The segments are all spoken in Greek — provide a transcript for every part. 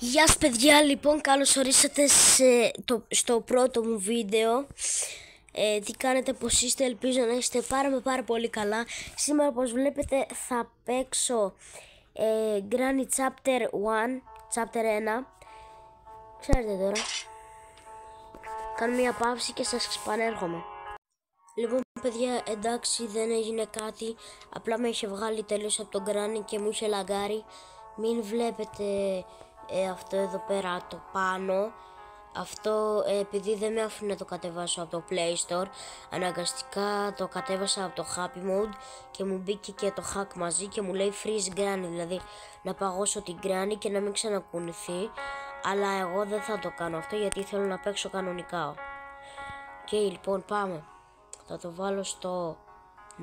Γεια σας παιδιά, λοιπόν καλώς ορίσατε στο πρώτο μου βίντεο. Τι κάνετε, πως είστε? Ελπίζω να είστε πάρα πολύ καλά. Σήμερα, όπως βλέπετε, θα παίξω Granny Chapter 1, Chapter 1. Ξέρετε τώρα. Κάνω μια παύση και σας επανέρχομαι. Λοιπόν παιδιά, εντάξει, δεν έγινε κάτι. Απλά με είχε βγάλει τέλος από τον Granny και μου είχε λαγκάρει. Μην βλέπετε αυτό εδώ πέρα το πάνω. Αυτό επειδή δεν με άφηνε να το κατεβάσω από το Play Store, αναγκαστικά το κατέβασα από το Happy Mode και μου μπήκε και το hack μαζί και μου λέει Freeze Granny, δηλαδή να παγώσω την Granny και να μην ξανακουνηθεί. Αλλά εγώ δεν θα το κάνω αυτό γιατί θέλω να παίξω κανονικά. Και λοιπόν πάμε. Θα το βάλω στο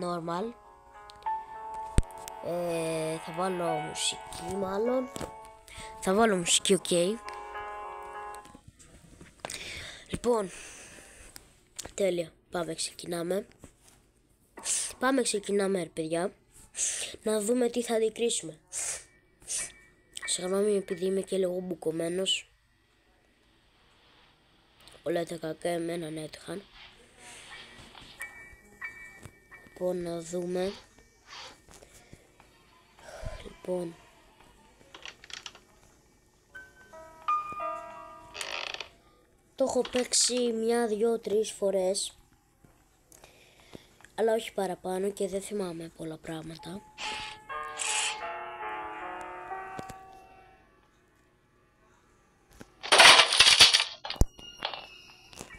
normal. Θα βάλω μουσική μάλλον. Θα βάλω μουσική, ok. Λοιπόν, τέλεια. Ξεκινάμε ρε παιδιά. Να δούμε τι θα αντικρίσουμε. Συγγνώμη επειδή είμαι και λίγο μπουκωμένος. Όλα τα κακά εμένα ναι έτυχαν. Λοιπόν, να δούμε. Λοιπόν, το έχω παίξει 1, 2, 3 φορές, αλλά όχι παραπάνω και δεν θυμάμαι πολλά πράγματα.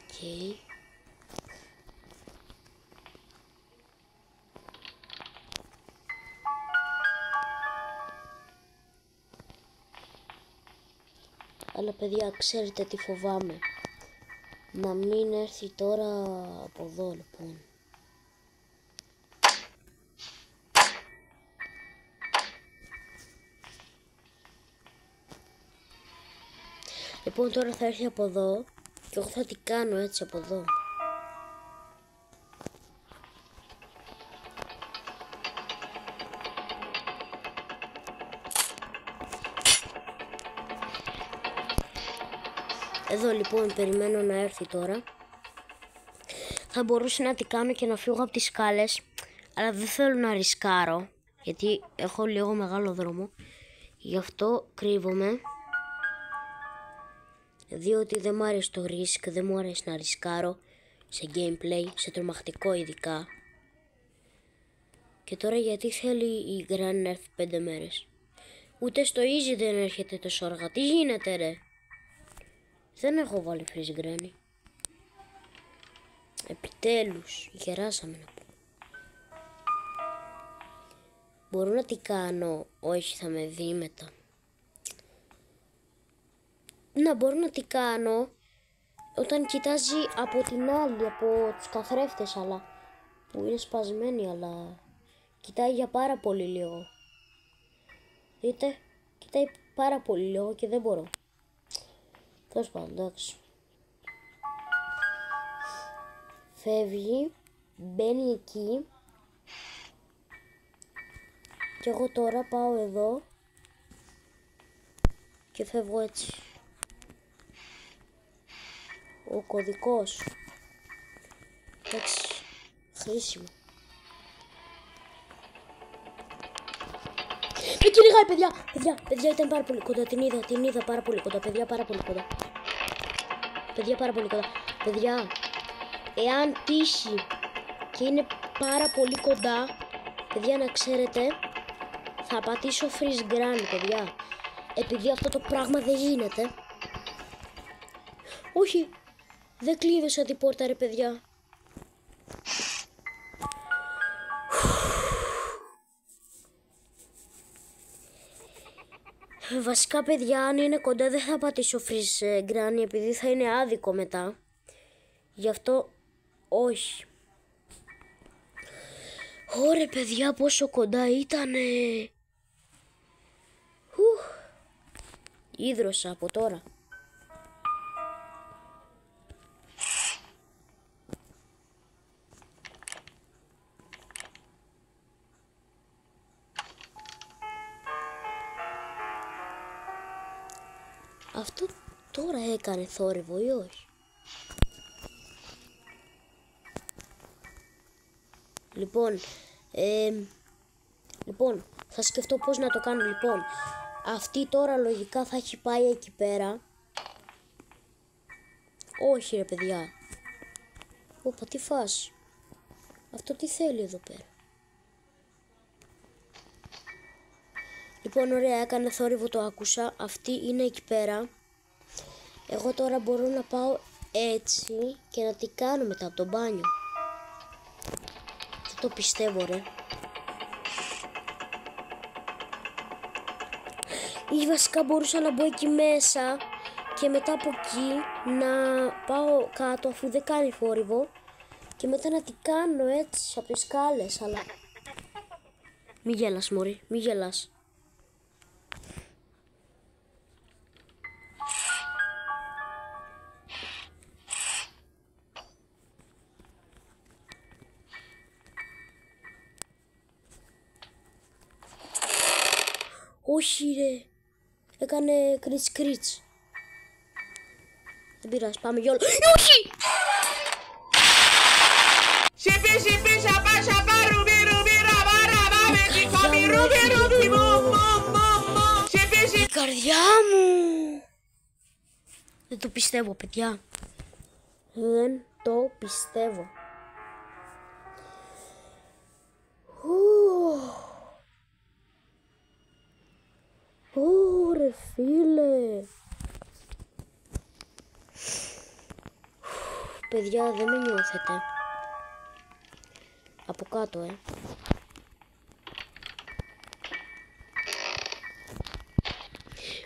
Okay. Αλλά παιδιά, ξέρετε τι φοβάμαι? Να μην έρθει τώρα από εδώ, λοιπόν. Λοιπόν, τώρα θα έρθει από εδώ και εγώ θα τι κάνω έτσι από εδώ. Εδώ λοιπόν περιμένω να έρθει τώρα. Θα μπορούσα να τι κάνω και να φύγω από τις σκάλες, αλλά δεν θέλω να ρισκάρω γιατί έχω λίγο μεγάλο δρόμο. Γι' αυτό κρύβομαι, διότι δεν μου αρέσει το risk, δεν μου αρέσει να ρισκάρω σε gameplay, σε τρομακτικό ειδικά. Και τώρα γιατί θέλει η Granny να έρθει 5 μέρες? Ούτε στο easy δεν έρχεται τόσο αργά. Τι γίνεται ρε? Δεν έχω βάλει freeze Granny. Επιτέλους, γεράσαμε να πω. Μπορώ να τι κάνω? Όχι, θα με δει μετά. Να μπορώ να τι κάνω όταν κοιτάζει από την άλλη, από τους καθρέφτες, αλλά που είναι σπασμένοι, αλλά κοιτάει για πάρα πολύ λίγο. Δείτε, κοιτάει πάρα πολύ λίγο και δεν μπορώ. Τέλος πάντων, εντάξει. Φεύγει, μπαίνει εκεί και εγώ τώρα πάω εδώ και φεύγω έτσι. Ο κωδικός. Εντάξει, χρήσιμο. Με κυνηγάει παιδιά, ήταν πάρα πολύ κοντά, την είδα πάρα πολύ κοντά, παιδιά, πάρα πολύ κοντά. Παιδιά, εάν τύχει και είναι πάρα πολύ κοντά, παιδιά, να ξέρετε, θα πατήσω freeze Granny, παιδιά. Επειδή αυτό το πράγμα δεν γίνεται. Όχι, δεν κλείδωσα την πόρτα ρε παιδιά. Βασικά παιδιά, αν είναι κοντά δεν θα πατήσω freeze Granny επειδή θα είναι άδικο μετά. Γι' αυτό όχι. Ωρε παιδιά, πόσο κοντά ήτανε. Ίδρωσα από τώρα. Αυτό τώρα έκανε θόρυβο ή όχι? Λοιπόν, θα σκεφτώ πώς να το κάνω. Λοιπόν, αυτή τώρα λογικά θα έχει πάει εκεί πέρα. Όχι ρε παιδιά. Όπα, τι φάση. Αυτό τι θέλει εδώ πέρα? Λοιπόν, ωραία, έκανε θόρυβο, το άκουσα. Αυτή είναι εκεί πέρα. Εγώ τώρα μπορώ να πάω έτσι και να τι κάνω μετά από το μπάνιο. Δεν το πιστεύω ρε. Ή βασικά μπορούσα να μπω εκεί μέσα και μετά από εκεί να πάω κάτω αφού δεν κάνει θόρυβο και μετά να τι κάνω έτσι από τις σκάλες, αλλά... Μη γέλας μωρή, μη γελάς. Όχι ρε, έκανε κριτς κριτς. Δεν πειράζει, πάμε γιόλο. Όχι! Η καρδιά μου! Δεν το πιστεύω παιδιά. Δεν το πιστεύω. Ωρε φίλε. Παιδιά δεν με νιώθετε. Από κάτω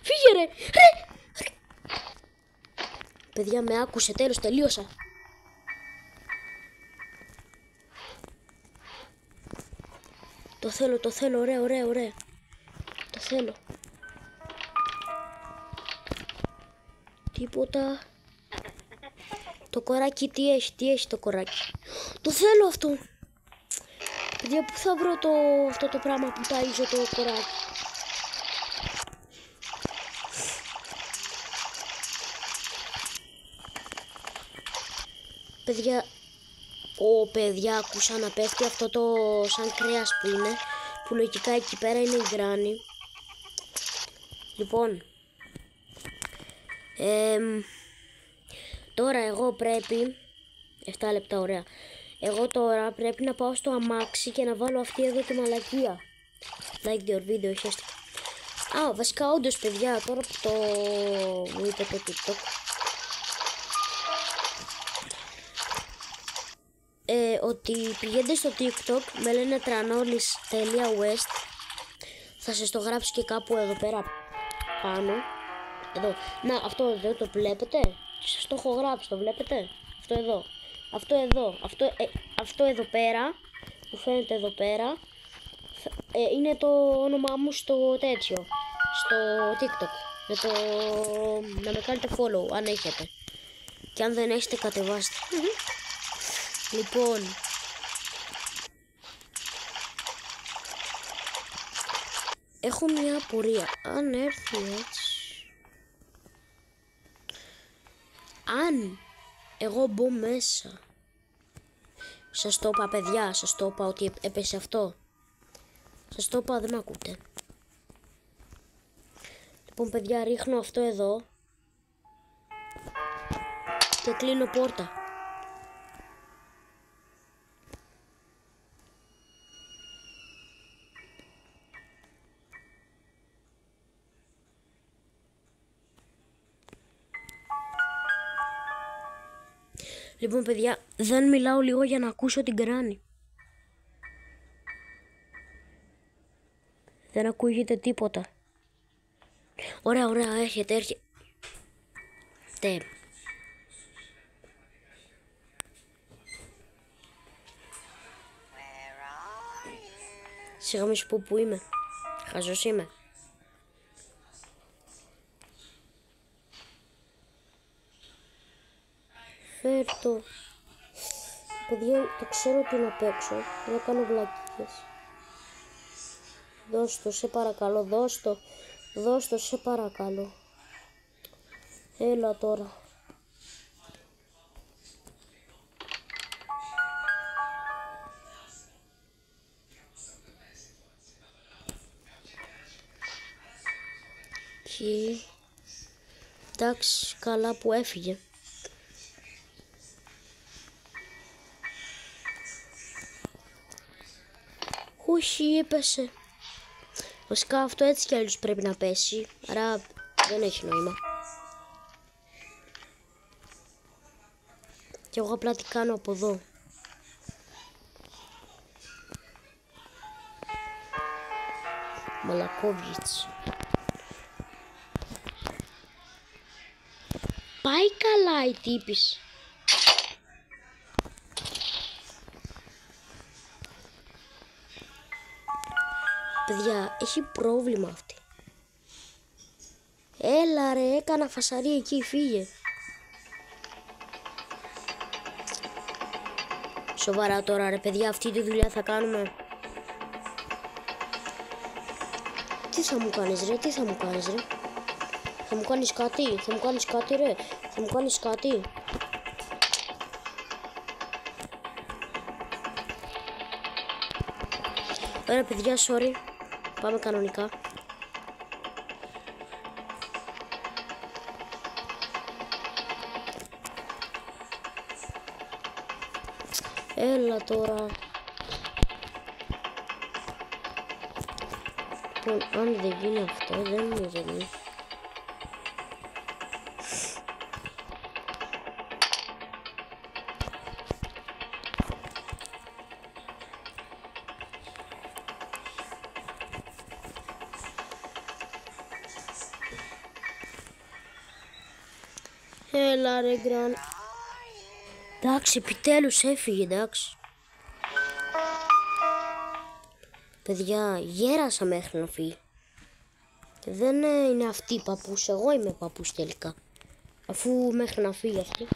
Φύγε ρε. Παιδιά με άκουσε, τέλος, τελείωσα. Το θέλω, ωραία. Το θέλω. Τίποτα. Το κοράκι τι έχει το κοράκι? Το θέλω αυτό. Παιδιά, πού θα βρω αυτό το πράγμα που ταΐζω το κοράκι? Παιδιά, παιδιά, άκουσα να πέφτει αυτό το σαν κρέας που είναι, που λογικά εκεί πέρα είναι η γκράνη. Λοιπόν, τώρα εγώ πρέπει 7 λεπτά, ωραία. Εγώ τώρα πρέπει να πάω στο αμάξι και να βάλω αυτή εδώ τη μαλακία. Like your video, χαίρεστε. Βασικά όντως παιδιά, τώρα που το μου είπε το TikTok, ότι πηγαίνετε στο TikTok, με λένε tranolis.west. Θα σας το γράψω και κάπου εδώ πέρα πάνω. Εδώ. Να, αυτό εδώ το βλέπετε? Σας το έχω γράψει, το βλέπετε? Αυτό εδώ. Αυτό εδώ πέρα, που φαίνεται εδώ πέρα, είναι το όνομά μου στο τέτοιο, στο TikTok. Να με κάνετε follow αν έχετε. Και αν δεν έχετε, κατεβάστε. Λοιπόν, έχω μια απορία. Αν έρθει έτσι, αν εγώ μπω μέσα, σας το είπα παιδιά, σας το είπα ότι έπεσε αυτό. Σας το είπα, δεν με ακούτε. Λοιπόν παιδιά, ρίχνω αυτό εδώ και κλείνω πόρτα. Λοιπόν παιδιά, δεν μιλάω λίγο για να ακούσω την κράνη. Δεν ακούγεται τίποτα. Ωραία, έρχεται. Σιγά μη σου πω που είμαι. Χαζός είμαι. Φέρτο. Παιδιά, το ξέρω ότι είναι απ' έξω. Δεν κάνω βλακίες. Δώσ' το, σε παρακαλώ, δώσ' το, σε παρακαλώ. Έλα τώρα. Και... εντάξει, καλά που έφυγε. Όχι, έπεσε. Βασικά αυτό έτσι κι αλλιώς πρέπει να πέσει, άρα δεν έχει νόημα. Και εγώ απλά τι κάνω από εδώ. Μαλακόβιτς. Πάει καλά η τύπης. Παιδιά, έχει πρόβλημα αυτή. Έλα ρε, έκανα φασαρία εκεί, φύγε. Σοβαρά τώρα ρε παιδιά, αυτή τη δουλειά θα κάνουμε. Τι θα μου κάνεις ρε, τι θα μου κάνεις ρε. Θα μου κάνεις κάτι, θα μου κάνεις κάτι ρε. Θα μου κάνεις κάτι. Ωραία παιδιά, sorry. Πάμε κανονικά. Έλα τώρα. Λοιπόν, αν δεν γίνει αυτό, δεν μου γίνει. Έλα ρε γκραν. Εντάξει, επιτέλους έφυγε, εντάξει. Παιδιά, γέρασα μέχρι να φύγει. Και δεν είναι αυτή η παππούς, εγώ είμαι παππούς τελικά. Αφού μέχρι να φύγει αυτή.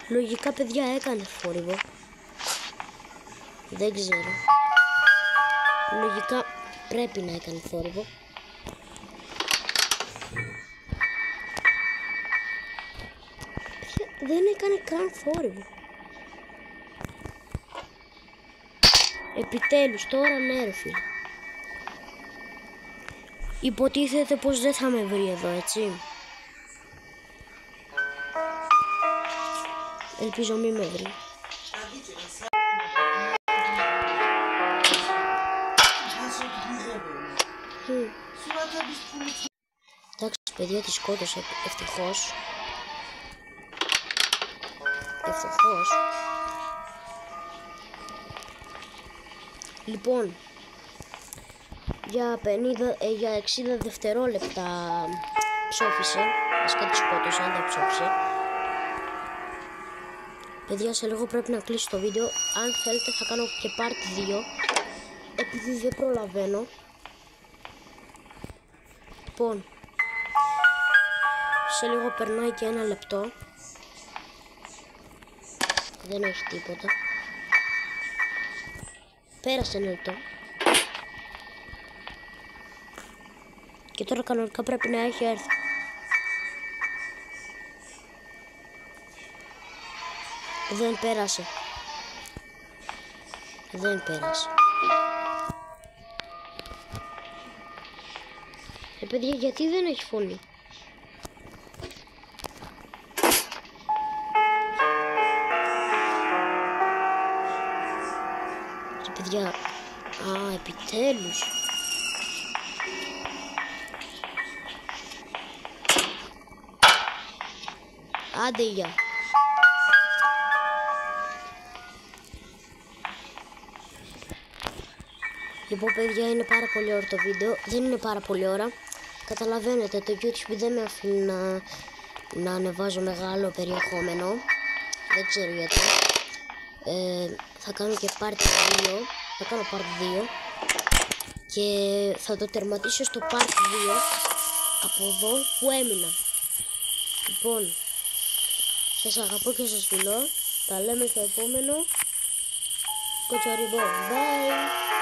Λογικά παιδιά έκανε θόρυβο. Δεν ξέρω. Λογικά πρέπει να έκανε θόρυβο. Δεν έκανε καν θόρυβο. Επιτέλους τώρα ναι ρε φίλε. Υποτίθεται πως δεν θα με βρει εδώ, έτσι. Ελπίζω μη με βρει. Εντάξει παιδιά, τη σκότωσα ευτυχώς. Ευτυχώς. Λοιπόν, για 60 δευτερόλεπτα ψόφισε. Βασικά τη σκότωσα, δεν ψόφισε. Παιδιά, σε λίγο πρέπει να κλείσω το βίντεο. Αν θέλετε θα κάνω και part 2, επειδή δεν προλαβαίνω. Λοιπόν, σε λίγο περνάει και 1 λεπτό. Δεν έχει τίποτα. Πέρασε 1 λεπτό. Και τώρα κανονικά πρέπει να έχει έρθει. Δεν πέρασε. Δεν πέρασε. Παιδιά, γιατί δεν έχει φωνή. Παιδιά, α, επιτέλους. Άντε για. Λοιπόν παιδιά, είναι πάρα πολύ ώρα το βίντεο. Δεν είναι πάρα πολύ ώρα. Καταλαβαίνετε, το YouTube δεν με αφήνει να ανεβάζω μεγάλο περιεχόμενο. Δεν ξέρω γιατί. Θα κάνω και part 2. Θα κάνω part 2. Και θα το τερματίσω στο part 2 από εδώ που έμεινα. Λοιπόν, σας αγαπώ και σας φιλώ. Τα λέμε στο επόμενο. Κοτσοριμπό, bye.